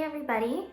Hey everybody,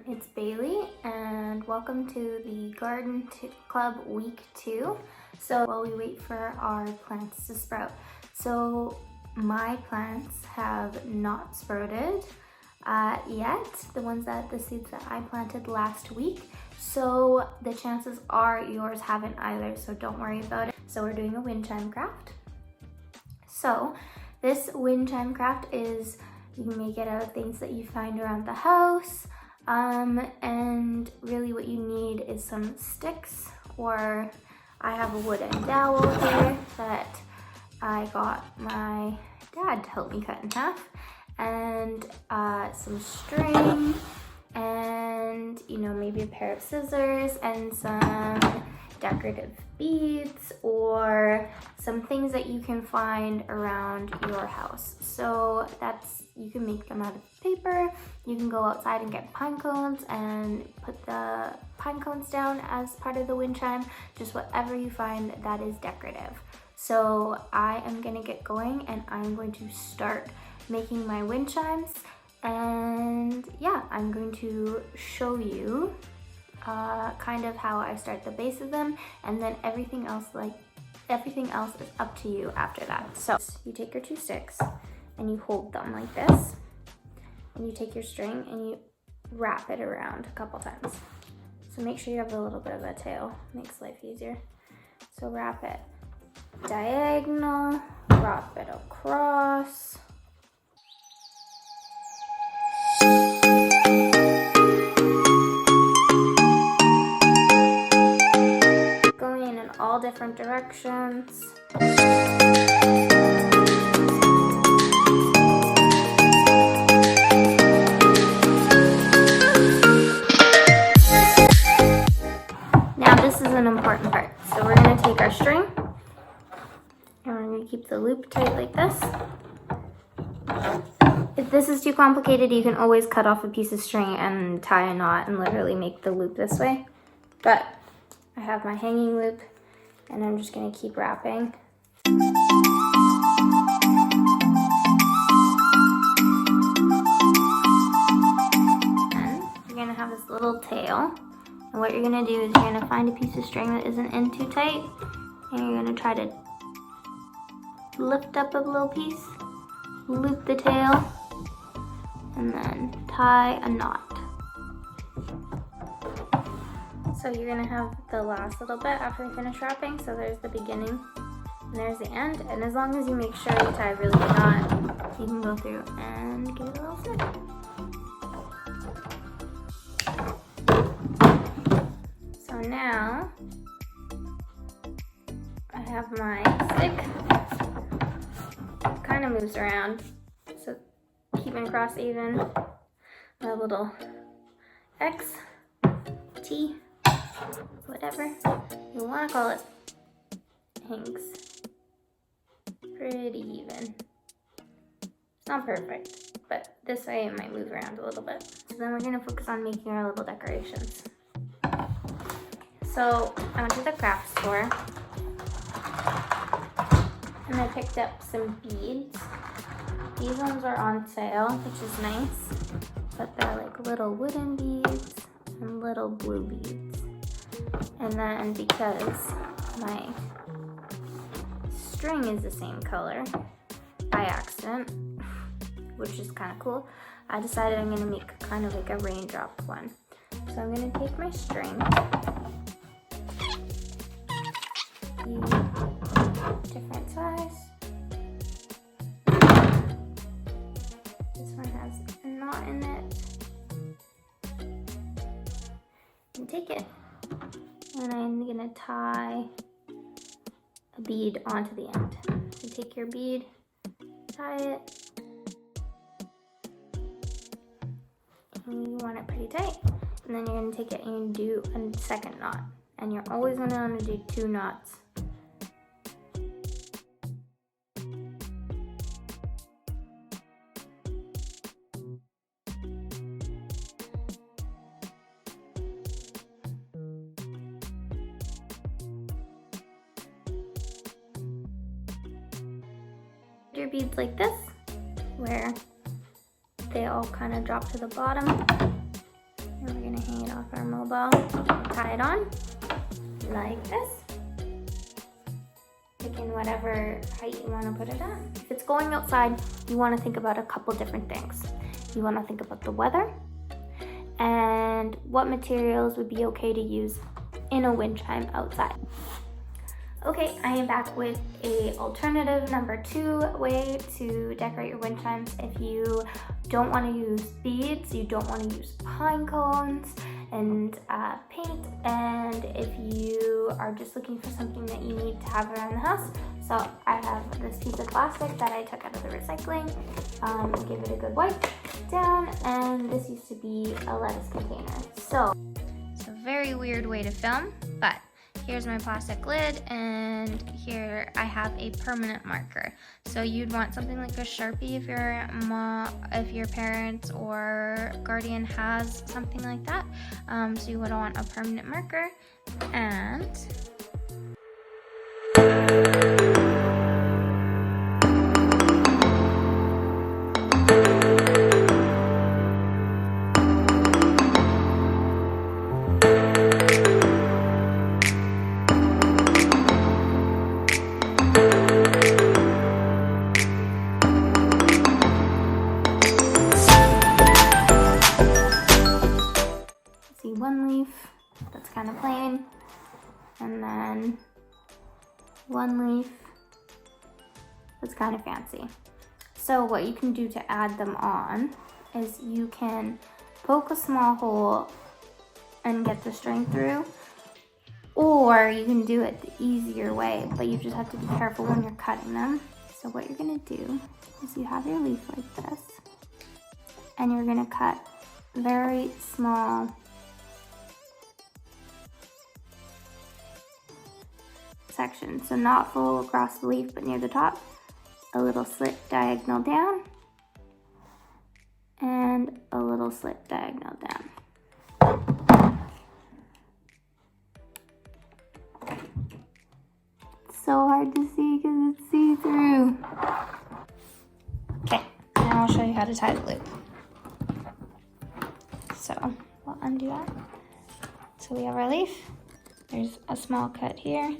it's Bailey and welcome to the Garden Club week 2. So while we wait for our plants to sprout. So my plants have not sprouted yet, the seeds that I planted last week. So the chances are yours haven't either, so don't worry about it. So we're doing a wind chime craft. So this wind chime craft is, you can make it out of things that you find around the house, and really what you need is some sticks, or I have a wooden dowel here that I got my dad to help me cut in half, and some string, and maybe a pair of scissors and some decorative beads or some things that you can find around your house. So you can make them out of paper. You can go outside and get pine cones and put the pine cones down as part of the wind chime, just whatever you find that is decorative. So I am gonna get going and I'm going to start making my wind chimes, and yeah, I'm going to show you kind of how I start the base of them, and then everything else is up to you after that. So you take your two sticks and you hold them like this, and you take your string and you wrap it around a couple times. So make sure you have a little bit of a tail, makes life easier. So wrap it diagonal, wrap it across. All different directions. Now this is an important part. So we're going to take our string and we're going to keep the loop tight like this. If this is too complicated, you can always cut off a piece of string and tie a knot and literally make the loop this way. But I have my hanging loop, and I'm just gonna keep wrapping. And you're gonna have this little tail. And what you're gonna do is you're gonna find a piece of string that isn't in too tight, and you're gonna try to lift up a little piece, loop the tail, and then tie a knot. So you're gonna have the last little bit after you finish wrapping. So there's the beginning and there's the end. And as long as you make sure you tie a really good knot, you can go through and give it a little snip. So now I have my stick. It kind of moves around, so keeping cross even. My little X, T, whatever you want to call it, hangs pretty even. It's not perfect, but this way it might move around a little bit. So then we're going to focus on making our little decorations. So I went to the craft store and I picked up some beads. These ones are on sale, which is nice, but they're like little wooden beads and little blue beads. And then because my string is the same color by accident, which is kind of cool, I decided I'm going to make kind of like a raindrop one. So I'm going to take my string, different size. This one has a knot in it. And take it. And I'm gonna tie a bead onto the end. So take your bead, tie it, and you want it pretty tight. And then you're gonna take it and do a second knot. And you're always gonna want to do 2 knots. Your beads like this, where they all kind of drop to the bottom. And we're gonna hang it off our mobile, tie it on like this. Pick in whatever height you want to put it at. If it's going outside, you want to think about a couple different things. You want to think about the weather and what materials would be okay to use in a wind chime outside. Okay, I am back with a alternative number 2 way to decorate your wind chimes. If you don't want to use beads, you don't want to use pine cones and paint, and if you are just looking for something that you need to have around the house, so I have this piece of plastic that I took out of the recycling, give it a good wipe down, and this used to be a lettuce container. So it's a very weird way to film, but here's my plastic lid, and here I have a permanent marker. So you'd want something like a Sharpie if your mom, if your parents or guardian has something like that. So you would want a permanent marker, and see one leaf that's kind of plain, and then one leaf that's kind of fancy. So what you can do to add them on is you can poke a small hole and get the string through, or you can do it the easier way, but you just have to be careful when you're cutting them. So what you're gonna do is you have your leaf like this, and you're gonna cut very small section, so not full across the leaf but near the top, a little slit diagonal down, and a little slit diagonal down. It's so hard to see because it's see-through. Okay, now I'll show you how to tie the loop. So we'll undo that. So we have our leaf, there's a small cut here,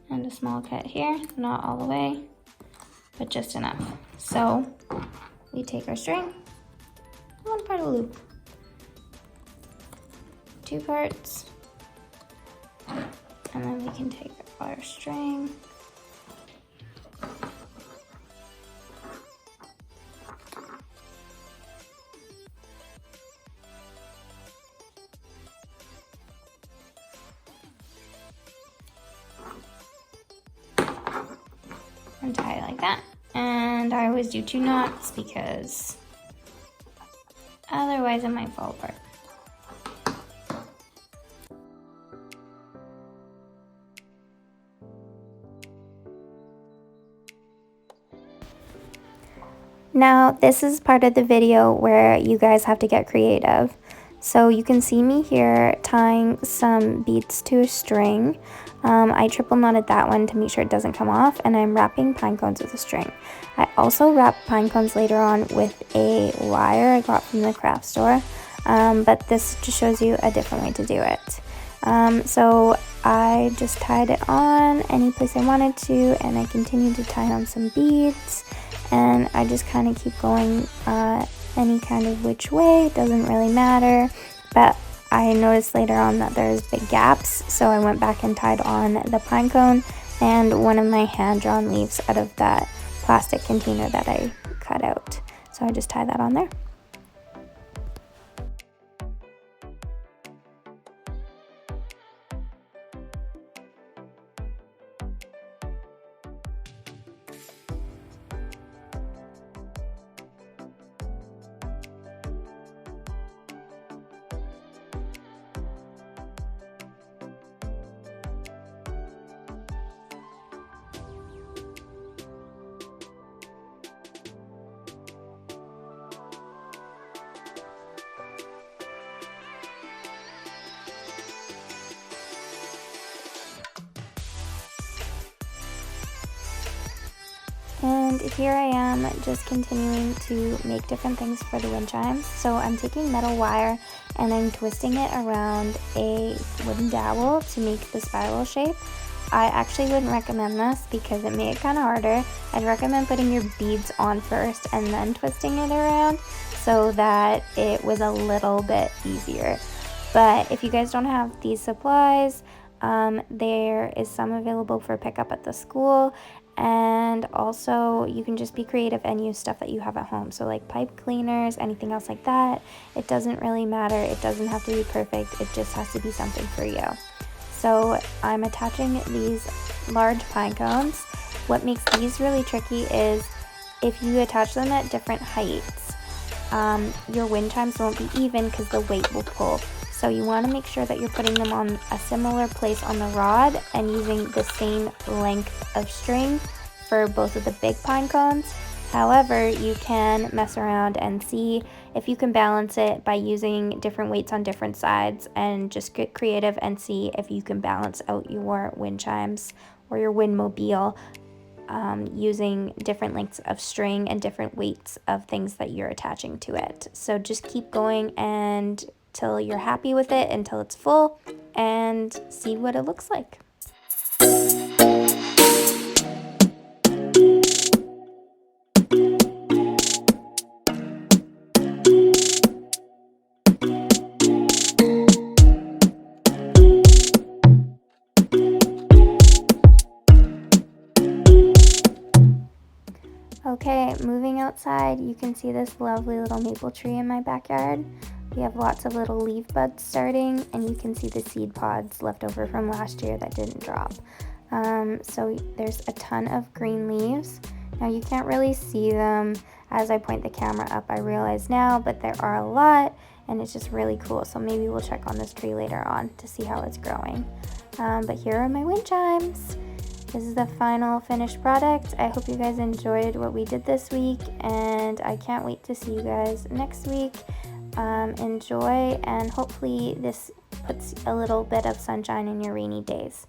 and a small cut here, not all the way, but just enough. So we take our string, one part of the loop, 2 parts, and then we can take our string and tie it like that. And I always do 2 knots because otherwise it might fall apart. Now this is part of the video where you guys have to get creative. So you can see me here tying some beads to a string. I triple knotted that one to make sure it doesn't come off, and I'm wrapping pine cones with a string. I also wrap pine cones later on with a wire I got from the craft store, but this just shows you a different way to do it. So I just tied it on any place I wanted to, and I continued to tie on some beads, and I just kind of keep going any kind of which way, it doesn't really matter, but I noticed later on that there's big gaps, so I went back and tied on the pine cone and one of my hand-drawn leaves out of that plastic container that I cut out. So I just tie that on there. And here I am just continuing to make different things for the wind chimes. So I'm taking metal wire and I'm twisting it around a wooden dowel to make the spiral shape. I actually wouldn't recommend this because it made it kind of harder. I'd recommend putting your beads on first and then twisting it around so that it was a little bit easier. But if you guys don't have these supplies, there is some available for pickup at the school, and also you can just be creative and use stuff that you have at home. So like pipe cleaners, anything else like that. It doesn't really matter. It doesn't have to be perfect. It just has to be something for you. So I'm attaching these large pine cones. What makes these really tricky is if you attach them at different heights, your wind chimes won't be even because the weight will pull. So you want to make sure that you're putting them on a similar place on the rod and using the same length of string for both of the big pine cones. However, you can mess around and see if you can balance it by using different weights on different sides, and just get creative and see if you can balance out your wind chimes or your windmobile using different lengths of string and different weights of things that you're attaching to it. So just keep going and till you're happy with it, until it's full, and see what it looks like. Okay, moving outside, you can see this lovely little maple tree in my backyard. We have lots of little leaf buds starting, and you can see the seed pods left over from last year that didn't drop. So there's a ton of green leaves. Now you can't really see them as I point the camera up, I realize now, but there are a lot, and it's just really cool. So maybe we'll check on this tree later on to see how it's growing. But here are my wind chimes. This is the final finished product. I hope you guys enjoyed what we did this week, and I can't wait to see you guys next week. Enjoy, and hopefully this puts a little bit of sunshine in your rainy days.